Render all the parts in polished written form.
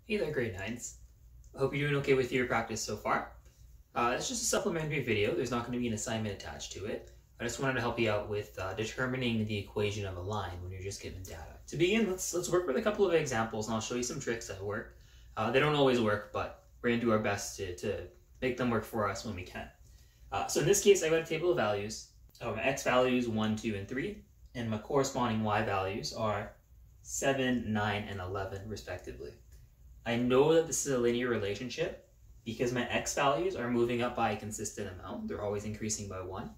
Hey there, grade 9s. I hope you're doing okay with your practice so far. It's just a supplementary video. There's not going to be an assignment attached to it. I just wanted to help you out with determining the equation of a line when you're just given data. To begin, let's work with a couple of examples, and I'll show you some tricks that work. They don't always work, but we're going to do our best to make them work for us when we can. So in this case, I got a table of values. My x values 1, 2, and 3, and my corresponding y values are 7, 9, and 11, respectively. I know that this is a linear relationship because my x values are moving up by a consistent amount. They're always increasing by 1.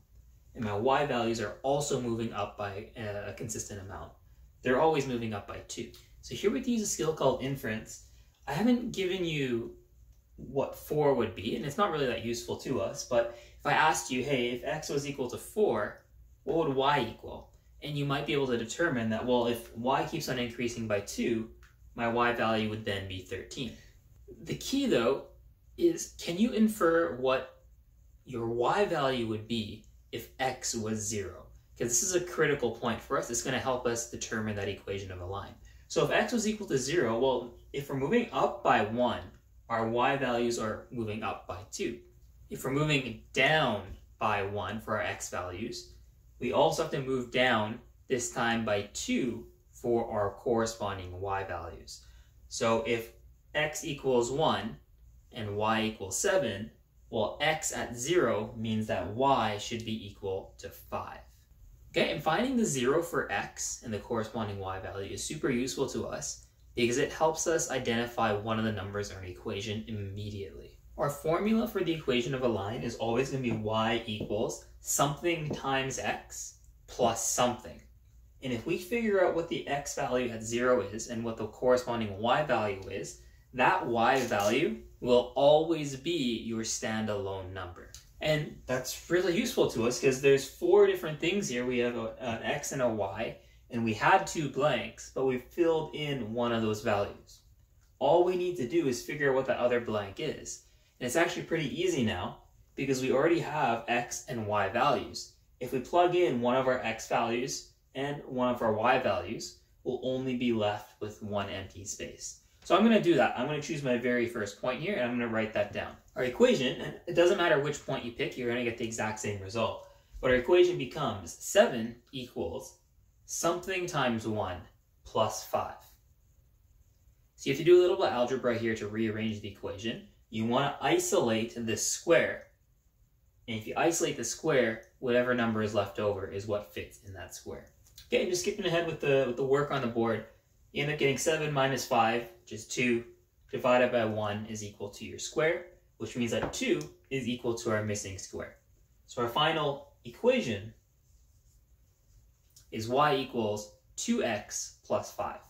And my y values are also moving up by a consistent amount. They're always moving up by 2. So here we use a skill called Inference. I haven't given you what 4 would be, and it's not really that useful to us, but if I asked you, hey, if x was equal to 4, what would y equal? And you might be able to determine that, well, if y keeps on increasing by 2, my y value would then be 13. The key, though, is can you infer what your y value would be if x was 0? Because this is a critical point for us. It's going to help us determine that equation of a line. So if x was equal to 0, well, if we're moving up by 1, our y values are moving up by 2. If we're moving down by 1 for our x values, we also have to move down, this time by 2, for our corresponding y values. So if x equals 1 and y equals 7, well, x at 0 means that y should be equal to 5. Okay, and finding the 0 for x and the corresponding y value is super useful to us because it helps us identify one of the numbers in our equation immediately. Our formula for the equation of a line is always going to be y equals something times x plus something. And if we figure out what the x value at 0 is and what the corresponding y value is, that y value will always be your standalone number. And that's really useful to us because there's 4 different things here. We have an x and a y, and we had 2 blanks, but we filled in one of those values. All we need to do is figure out what that other blank is. And it's actually pretty easy now because we already have x and y values. If we plug in one of our x values and one of our y values, we'll only be left with one empty space. So I'm going to do that. I'm going to choose my very first point here, and I'm going to write that down. Our equation, and it doesn't matter which point you pick, you're going to get the exact same result. But our equation becomes 7 equals something times 1 plus 5. So you have to do a little bit of algebra here to rearrange the equation. You want to isolate this square. And if you isolate the square, whatever number is left over is what fits in that square. Okay, and just skipping ahead with the work on the board, you end up getting 7 minus 5, which is 2, divided by 1 is equal to your square, which means that 2 is equal to our missing square. So our final equation is y equals 2x plus 5.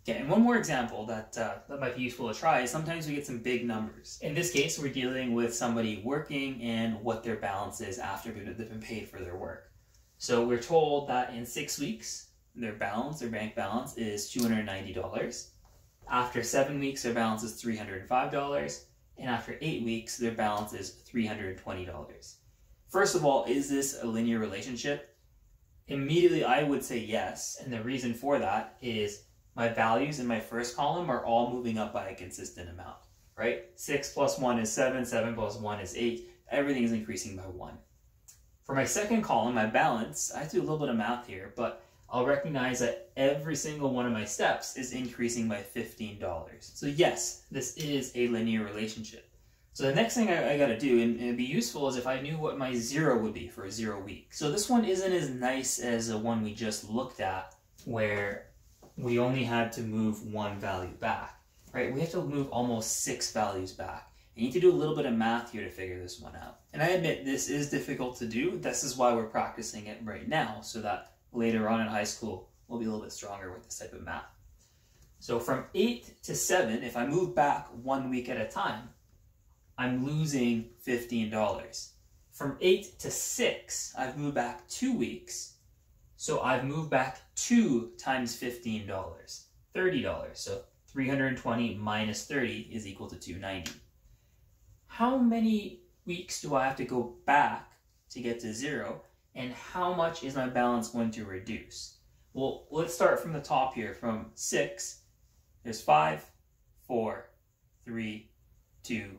Okay, and one more example that might be useful to try is sometimes we get some big numbers. In this case, we're dealing with somebody working and what their balance is after they've been paid for their work. So we're told that in 6 weeks, their bank balance is $290. After 7 weeks, their balance is $305. And after 8 weeks, their balance is $320. First of all, is this a linear relationship? Immediately, I would say yes. And the reason for that is my values in my first column are all moving up by a consistent amount, right? 6 plus 1 is 7, 7 plus 1 is 8. Everything is increasing by 1. For my second column, my balance, I have to do a little bit of math here, but I'll recognize that every single one of my steps is increasing by $15. So yes, this is a linear relationship. So the next thing I got to do, and it'd be useful, is if I knew what my 0 would be for a 0 week. So this one isn't as nice as the one we just looked at, where we only had to move 1 value back, right? We have to move almost 6 values back. You need to do a little bit of math here to figure this one out. And I admit this is difficult to do. This is why we're practicing it right now, so that later on in high school, we'll be a little bit stronger with this type of math. So from 8 to 7, if I move back 1 week at a time, I'm losing $15. From 8 to 6, I've moved back 2 weeks. So I've moved back 2 times $15, $30. So 320 minus 30 is equal to 290. How many weeks do I have to go back to get to 0? And how much is my balance going to reduce? Well, let's start from the top here. From 6, there's 5, 4, 3, 2,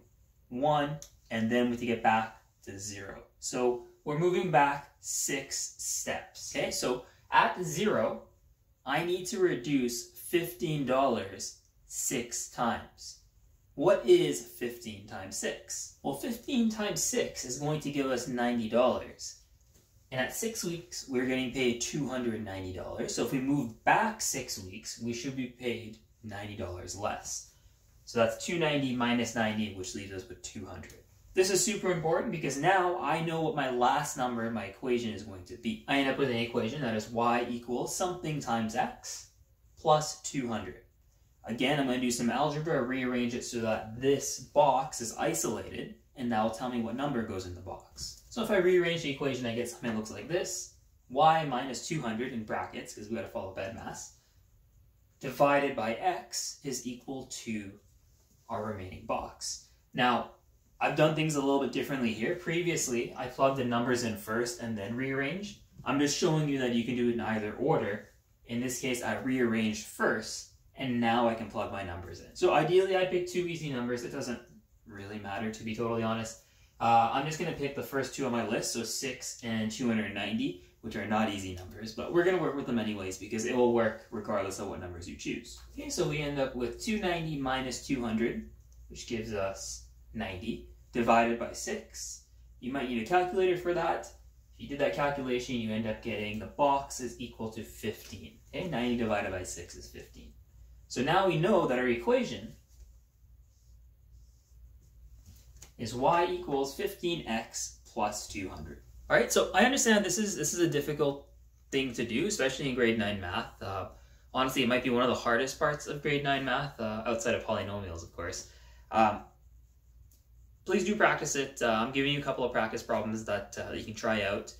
1, and then we have to get back to 0. So we're moving back 6 steps. Okay, so at 0, I need to reduce $15 6 times. What is 15 times 6? Well, 15 times 6 is going to give us $90. And at 6 weeks, we're getting paid $290. So if we move back 6 weeks, we should be paid $90 less. So that's $290 minus 90, which leaves us with $200. This is super important because now I know what my last number in my equation is going to be. I end up with an equation that is y equals something times x plus 200. Again, I'm going to do some algebra, rearrange it so that this box is isolated, and that will tell me what number goes in the box. So if I rearrange the equation, I get something that looks like this. Y minus 200 in brackets, because we got to follow BEDMAS, divided by x is equal to our remaining box. Now, I've done things a little bit differently here. Previously, I plugged the numbers in first and then rearranged. I'm just showing you that you can do it in either order. In this case, I rearranged first, and now I can plug my numbers in. So ideally, I pick 2 easy numbers. It doesn't really matter, to be totally honest. I'm just going to pick the first 2 on my list, so 6 and 290, which are not easy numbers, but we're going to work with them anyways because it will work regardless of what numbers you choose. Okay, so we end up with 290 minus 200, which gives us 90, divided by 6. You might need a calculator for that. If you did that calculation, you end up getting the box is equal to 15. Okay, 90 divided by 6 is 15. So now we know that our equation is y equals 15x plus 200. All right, so I understand this is a difficult thing to do, especially in grade 9 math. Honestly, it might be one of the hardest parts of grade 9 math, outside of polynomials, of course. Please do practice it. I'm giving you a couple of practice problems that you can try out.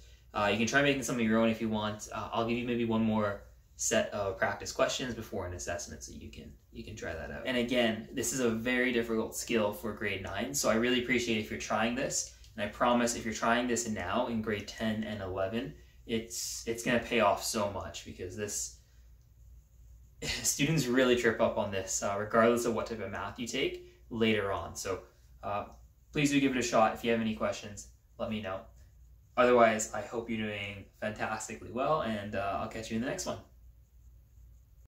You can try making some of your own if you want. I'll give you maybe one more set of practice questions before an assessment so you can try that out. And again, this is a very difficult skill for grade 9, so I really appreciate if you're trying this. And I promise if you're trying this now in grade 10 and 11, it's going to pay off so much because this students really trip up on this regardless of what type of math you take later on. So please do give it a shot. If you have any questions, let me know. Otherwise, I hope you're doing fantastically well, and I'll catch you in the next one.